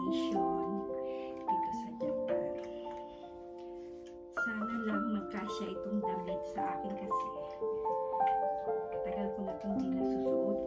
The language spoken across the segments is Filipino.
cremation dito sa Japan. Sana lang magkasya itong damit sa akin kasi tagal ko na itong di nasusuot.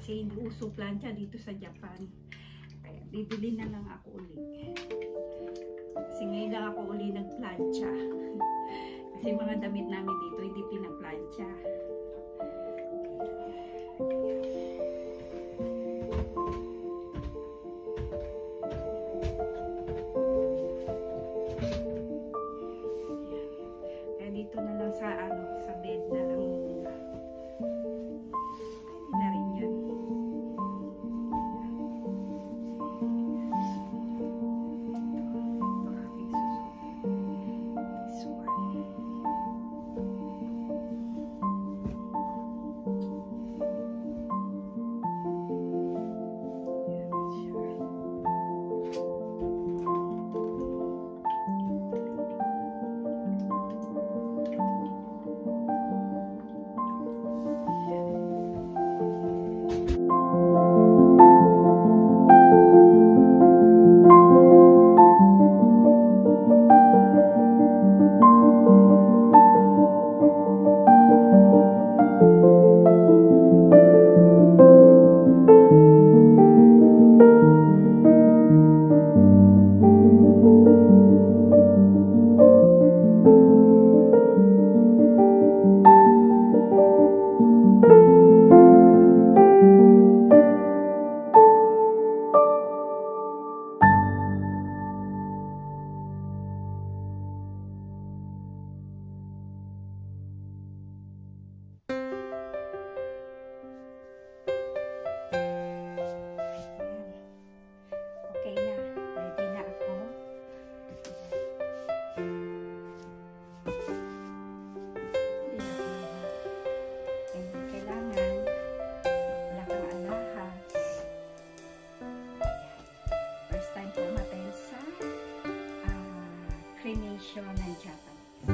Kasi hindi uso plancha dito sa Japan. Kaya bibili na lang ako ulit. Kasi ngayon lang ako ulit nagplancha. Kasi mga damit namin dito hindi pinaplancha. Kaya dito na lang sa bed na lang muna. Cremation ng Japanese.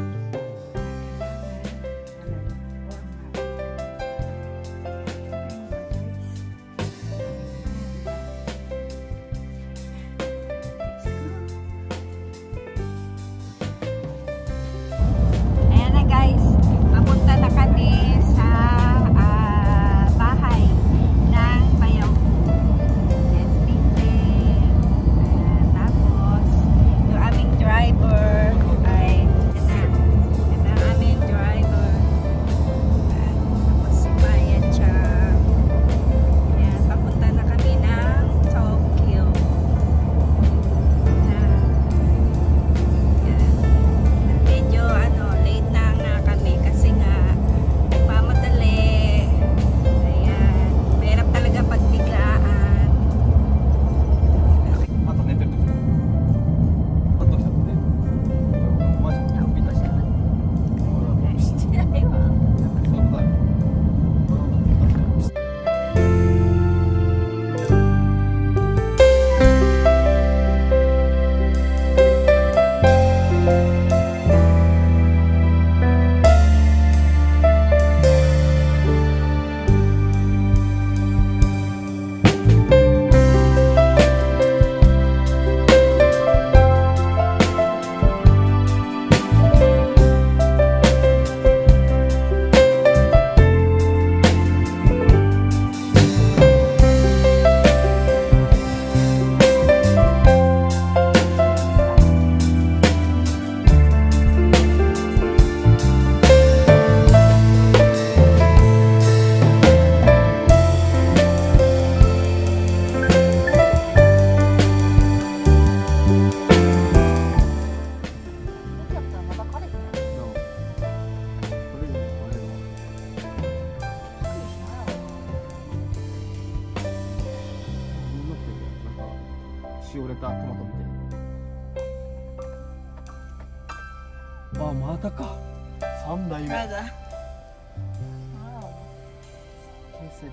Ayan na guys, papunta na kami sa bahay ng bayaw ko. Tapos yung aming driver ay ito ang aming driver. Tapos bayan siya. Ayan, papunta na kami ng Tokyo. Medyo late na nga kami kasi nga nagmamadali. Ayan, mahirap talaga pagbiglaan. あ、またか。3代目。まだ。ケースで。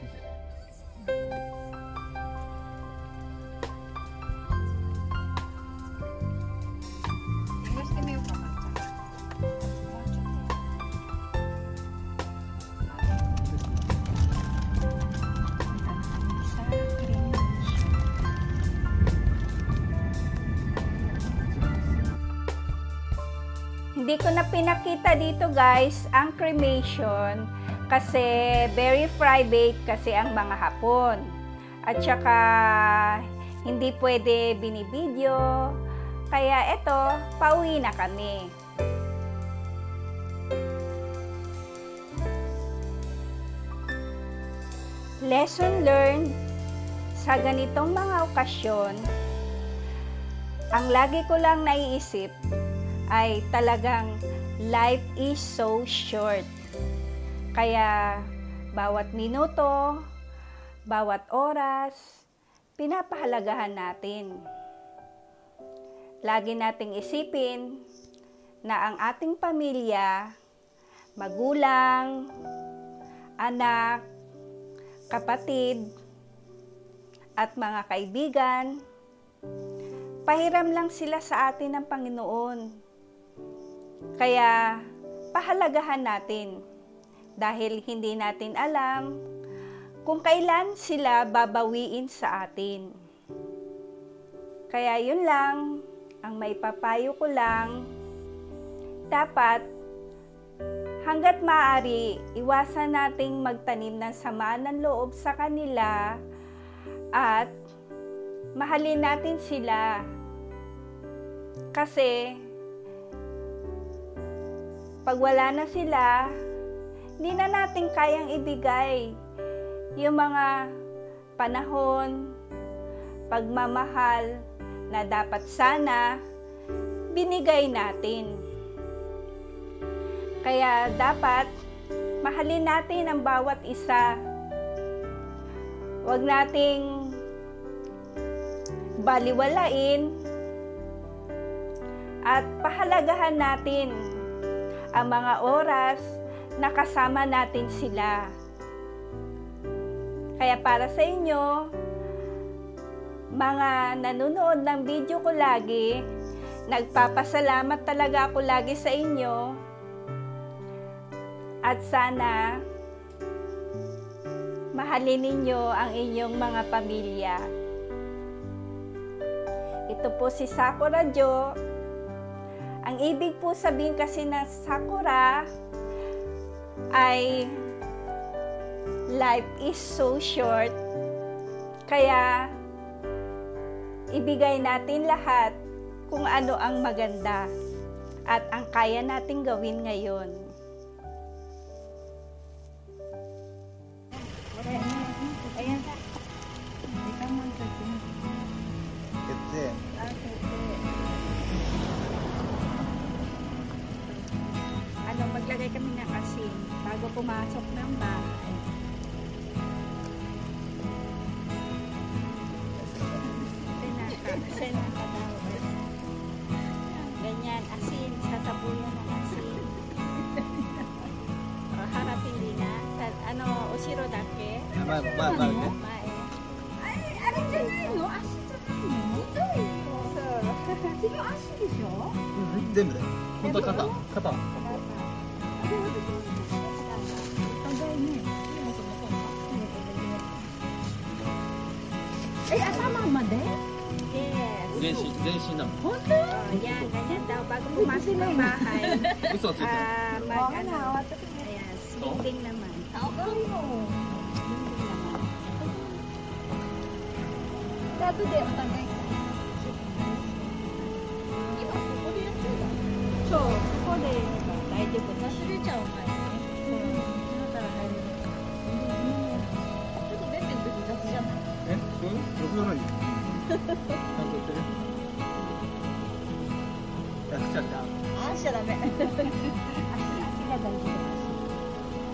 電話してみようか、まっちゃん。もうちょっto. Hindi ko na pinakita dito guys ang cremation kasi very private kasi ang mga Hapon. At saka hindi pwede binibideo. Kaya eto, pauwi na kami. Lesson learned sa ganitong mga okasyon, ang lagi ko lang naiisip ay talagang life is so short. Kaya bawat minuto, bawat oras, pinapahalagahan natin. Lagi nating isipin na ang ating pamilya, magulang, anak, kapatid, at mga kaibigan, pahiram lang sila sa atin ng Panginoon. Kaya pahalagahan natin dahil hindi natin alam kung kailan sila babawiin sa atin. Kaya yun lang, ang may papayo ko lang, dapat hanggat maaari, iwasan nating magtanim ng sama ng loob sa kanila at mahalin natin sila. Kasi pag wala na sila, hindi na natin kayang ibigay yung mga panahon, pagmamahal na dapat sana binigay natin. Kaya dapat mahalin natin ang bawat isa. Huwag nating baliwalain at pahalagahan natin ang mga oras na kasama natin sila. Kaya para sa inyo, mga nanonood ng video ko lagi, nagpapasalamat talaga ako lagi sa inyo. At sana mahalin ninyo ang inyong mga pamilya. Ito po si Sakura Jo. Ang ibig po sabihin kasi ng Sakura ay life is so short. Kaya ibigay natin lahat kung ano ang maganda at ang kaya nating gawin ngayon. Ayan ka. Maglagay kami ng asin bago pumasok ng bahay. Asin ka daw. Ganyan, asin. Sasabuyan ng asin. Harapin din na. Ano, oshiro dake? Mae. Ay, ano dyan na yun? Asin dyan na yun? Ito yung asin desho? 全部だよ。本当は肩。Asama mo din? Yes. 全身なの。本当? Yan, ganyan daw. Bago pumasok ng bahay. 嘘ついてる。Ayan, smiling naman. Dato de, matangay ka. So, ここで大丈夫。忘れちゃう前に。だから入れる。ちょっとベッペの時雑じゃない？え？雑じゃないよ。ちゃんと言ってる。やっちゃった。あしちゃダメ。足が大事だし。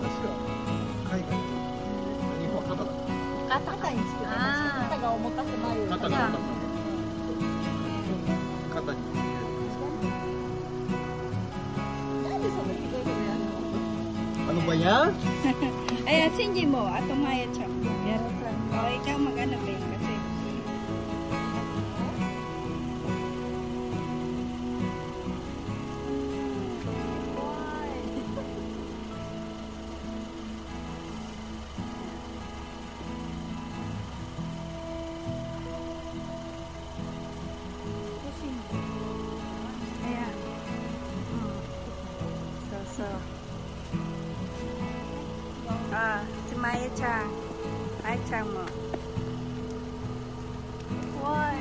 足が海外。日本は肩だ。肩につけてます。肩が重たくなる。肩が重たくなる。肩に。 거야? Ayan, sinji mo. Atong maya cham. O, ikaw mag-ano ba yun kasi. Ayan. So. Si Maya Chang. Maya Chang mo. Why?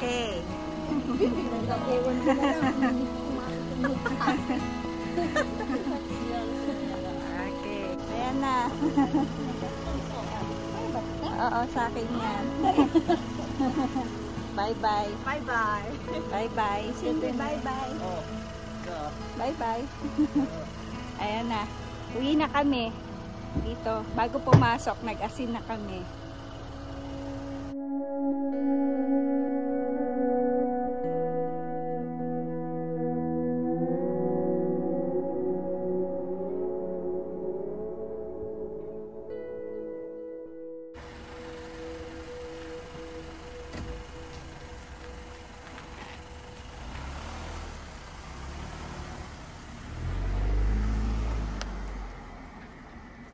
Okay. Okay. Ayan na. Oo, sa akin yan. Bye-bye. Bye-bye. Bye-bye. Sige, bye-bye. Oh. Yeah. Bye-bye. Ayan na. Uwi na kami. Dito. Bago pumasok, nag-asin na kami.